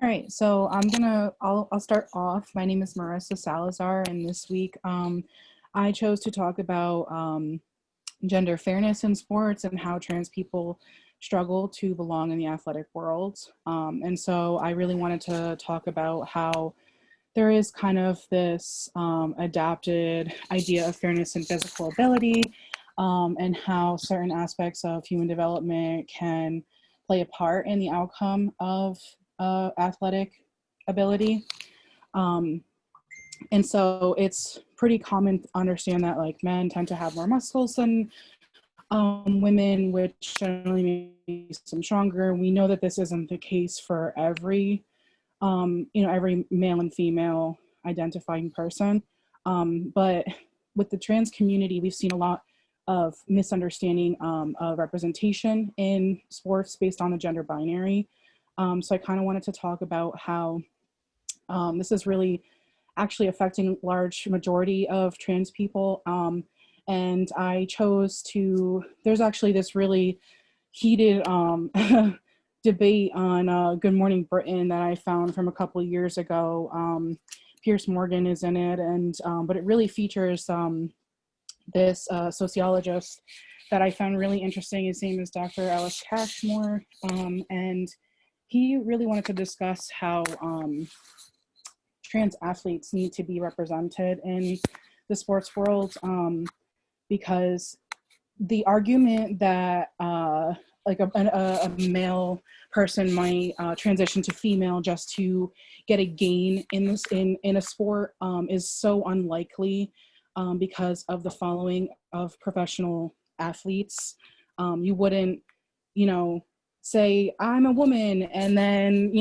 right, so I'll start off. My name is Marissa Salazar, and this week I chose to talk about gender fairness in sports and how trans people struggle to belong in the athletic world. And so I really wanted to talk about how there is kind of this adapted idea of fairness and physical ability, and how certain aspects of human development can play a part in the outcome of athletic ability. Um, and so it's pretty common to understand that like men tend to have more muscles than women, which generally makes them stronger. We know that this isn't the case for every every male and female identifying person. But with the trans community, we've seen a lot of misunderstanding of representation in sports based on the gender binary. So I kind of wanted to talk about how this is really actually affecting large majority of trans people. And I chose to, there's actually this really heated debate on Good Morning Britain that I found from a couple of years ago. Pierce Morgan is in it, and but it really features this sociologist that I found really interesting. His name is Dr. Alice Cashmore, and he really wanted to discuss how trans athletes need to be represented in the sports world, because the argument that like a male person might transition to female just to get a gain in this in a sport is so unlikely, because of the following of professional athletes. You wouldn't, say I'm a woman and then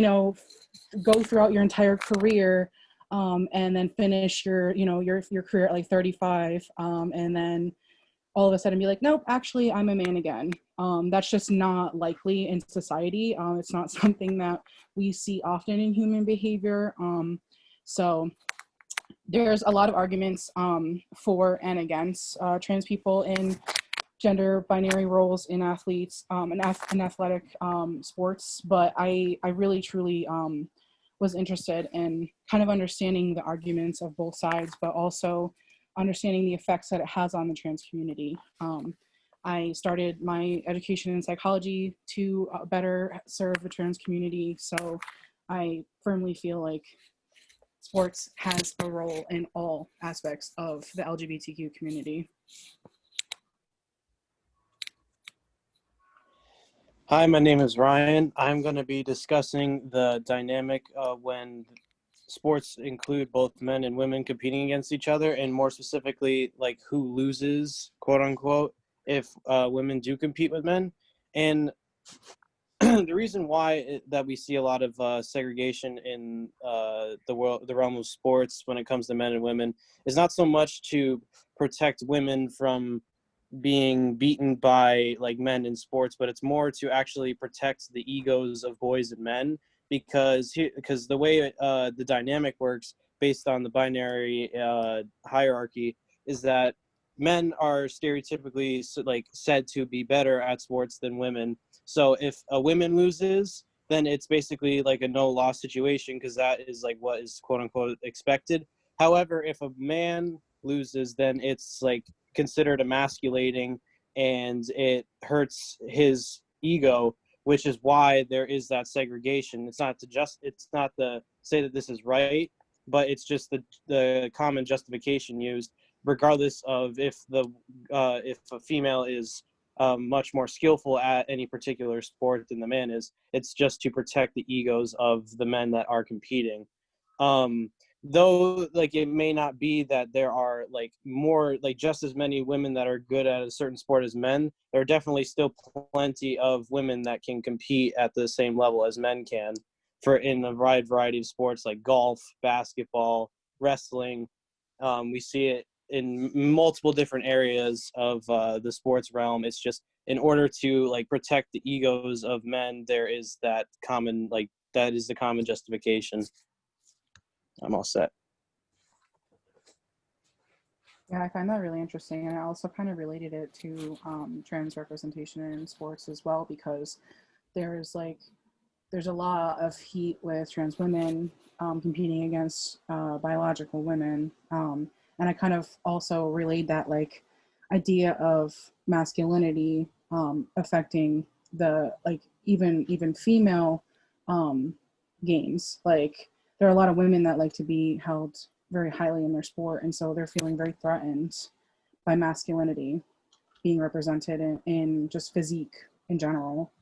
go throughout your entire career, and then finish your career at like 35, and then all of a sudden be like, nope, actually I'm a man again. That's just not likely in society. It's not something that we see often in human behavior. So there's a lot of arguments for and against trans people in gender binary roles in athletes, in athletic sports. But I really truly was interested in kind of understanding the arguments of both sides, but also understanding the effects that it has on the trans community. I started my education in psychology to better serve the trans community. So I firmly feel like sports has a role in all aspects of the LGBTQ community. Hi, my name is Ryan. I'm going to be discussing the dynamic when sports include both men and women competing against each other, and more specifically, like who loses, quote unquote, if women do compete with men. And the reason why that we see a lot of segregation in the realm of sports when it comes to men and women is not so much to protect women from being beaten by like men in sports, but it's more to actually protect the egos of boys and men, because the way the dynamic works based on the binary hierarchy is that men are stereotypically like said to be better at sports than women. So if a woman loses, then it's basically like a no loss situation, because that is like what is quote unquote expected. However, if a man loses, then it's like considered emasculating, and it hurts his ego, which is why there is that segregation. It's not to say that this is right, but it's just the common justification used, regardless of if a female is much more skillful at any particular sport than the man is. It's just to protect the egos of the men that are competing. Though like it may not be that there are like more like just as many women that are good at a certain sport as men, there are definitely still plenty of women that can compete at the same level as men can for in a wide variety of sports like golf, basketball, wrestling. We see it in multiple different areas of the sports realm. It's just in order to like protect the egos of men, there is that common that is the common justification. I'm all set. Yeah, I find that really interesting, and I also kind of related it to trans representation in sports as well, because there's like there's a lot of heat with trans women competing against biological women. And I kind of also relayed that like idea of masculinity affecting the like even female um, games. Like there are a lot of women that like to be held very highly in their sport, and so they're feeling very threatened by masculinity being represented in just physique in general.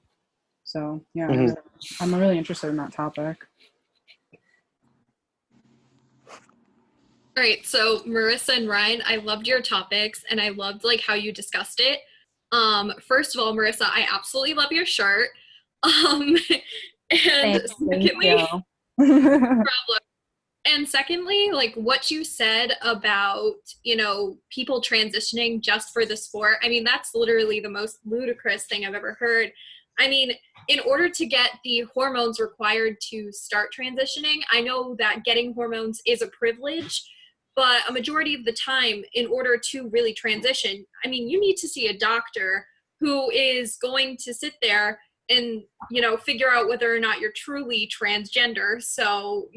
So yeah, Mhm. I'm really interested in that topic. All right, so Marissa and Ryan, I loved your topics and I loved like how you discussed it. First of all, Marissa, I absolutely love your shirt. Um, and Thank secondly, you. problem. And secondly, like what you said about, people transitioning just for the sport. I mean, that's literally the most ludicrous thing I've ever heard. I mean, in order to get the hormones required to start transitioning, I know that getting hormones is a privilege, but a majority of the time, in order to really transition, I mean, you need to see a doctor who is going to sit there and, figure out whether or not you're truly transgender. So,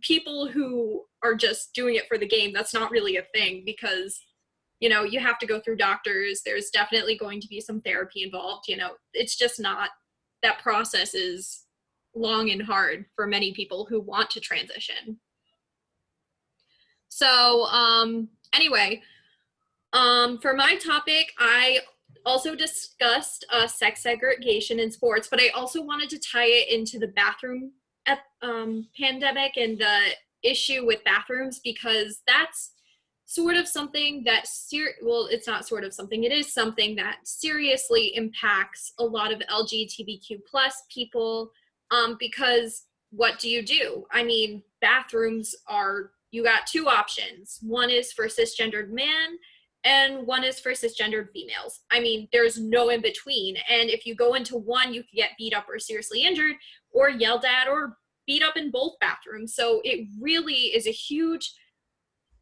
people who are just doing it for the game, that's not really a thing because you have to go through doctors. There's definitely going to be some therapy involved. It's just not, that process is long and hard for many people who want to transition. So anyway, for my topic, I also discussed sex segregation in sports, but I also wanted to tie it into the bathroom pandemic and the issue with bathrooms, because that's sort of something that well, it's not sort of something, it is something that seriously impacts a lot of LGBTQ plus people, because what do? I mean, bathrooms are, you got two options. One is for cisgendered men and one is for cisgendered females. I mean, there's no in between. And if you go into one, you could get beat up or seriously injured or yelled at or beat up in both bathrooms. So it really is a huge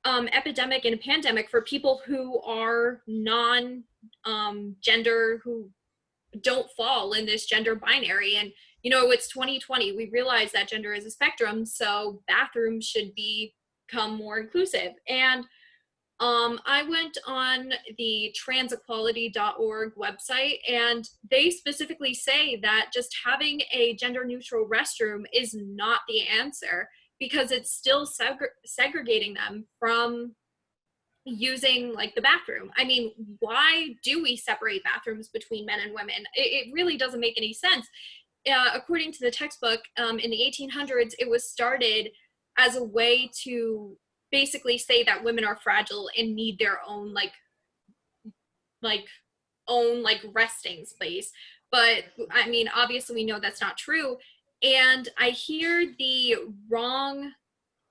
epidemic and a pandemic for people who are non-gender, who don't fall in this gender binary. And it's 2020, we realize that gender is a spectrum, so bathrooms should become more inclusive. And I went on the transequality.org website, and they specifically say that just having a gender neutral restroom is not the answer, because it's still segregating them from using like the bathroom. I mean, why do we separate bathrooms between men and women? It really doesn't make any sense. According to the textbook, in the 1800s, it was started as a way to basically say that women are fragile and need their own like own like resting space. But I mean, obviously we know that's not true. And I hear the wrong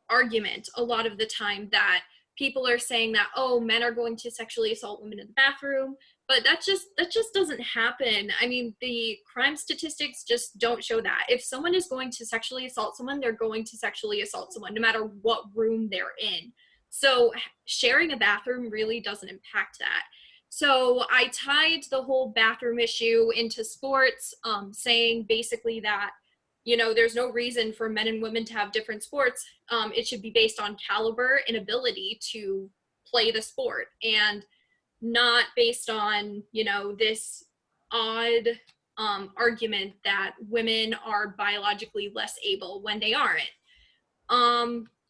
argument a lot of the time, that people are saying that, oh, men are going to sexually assault women in the bathroom, but that just doesn't happen. I mean, the crime statistics just don't show that. If someone is going to sexually assault someone, they're going to sexually assault someone no matter what room they're in. So sharing a bathroom really doesn't impact that. So I tied the whole bathroom issue into sports, saying basically that there's no reason for men and women to have different sports. It should be based on caliber and ability to play the sport, and not based on, this odd argument that women are biologically less able when they aren't.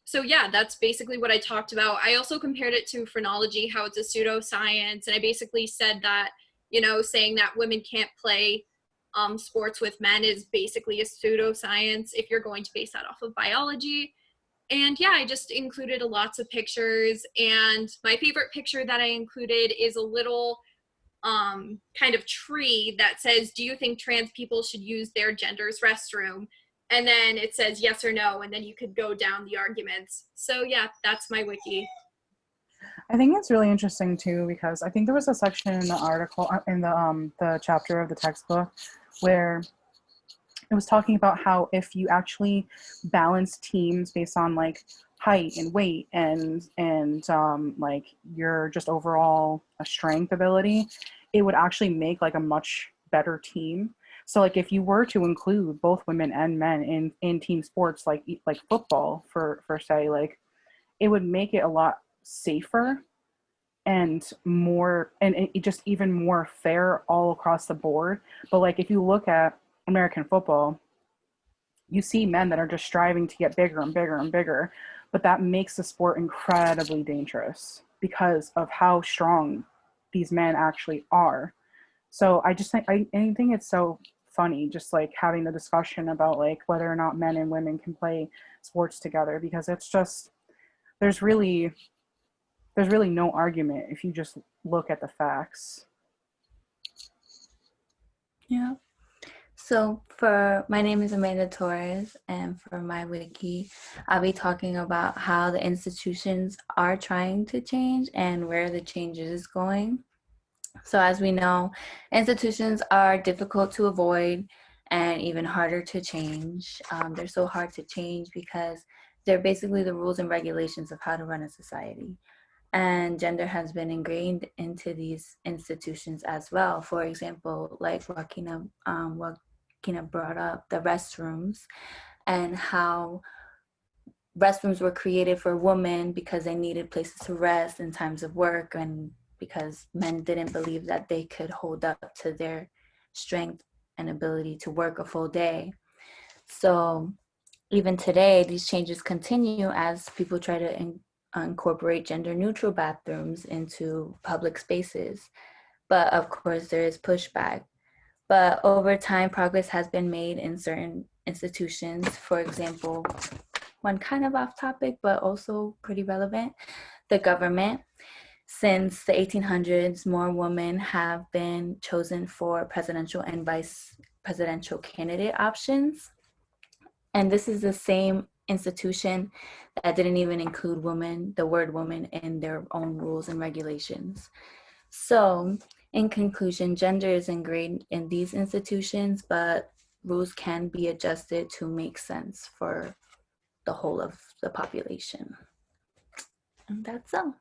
So yeah, that's basically what I talked about. I also compared it to phrenology, how it's a pseudoscience, and I basically said that, saying that women can't play sports with men is basically a pseudoscience if you're going to base that off of biology. And yeah, I just included lots of pictures, and my favorite picture that I included is a little kind of tree that says, do you think trans people should use their gender's restroom? And then it says yes or no, and then you could go down the arguments. So yeah, that's my wiki. I think it's really interesting too, because I think there was a section in the article in the chapter of the textbook where it was talking about how if you actually balance teams based on like height and weight and like your just overall strength ability, it would actually make like a much better team. So like if you were to include both women and men in team sports like football for say, like it would make it a lot safer and more and it just even more fair all across the board. But like if you look at American football, you see men that are just striving to get bigger and bigger and bigger, but that makes the sport incredibly dangerous because of how strong these men actually are. So I just think I think it's so funny just like having the discussion about like whether or not men and women can play sports together, because it's just there's really no argument if you just look at the facts. Yeah. So for my name is Amanda Torres, and for my wiki, I'll be talking about how the institutions are trying to change and where the change is going. So as we know, institutions are difficult to avoid and even harder to change. They're so hard to change because they're basically the rules and regulations of how to run a society. And gender has been ingrained into these institutions as well. For example, like Joaquina brought up the restrooms and how restrooms were created for women because they needed places to rest in times of work, and because men didn't believe that they could hold up to their strength and ability to work a full day. So even today, these changes continue as people try to incorporate gender neutral bathrooms into public spaces. But of course, there is pushback. But over time, progress has been made in certain institutions. For example, one kind of off topic, but also pretty relevant, the government. Since the 1800s, more women have been chosen for presidential and vice presidential candidate options. And this is the same institution that didn't even include women, the word woman, in their own rules and regulations. So, in conclusion, gender is ingrained in these institutions, but rules can be adjusted to make sense for the whole of the population. And that's all.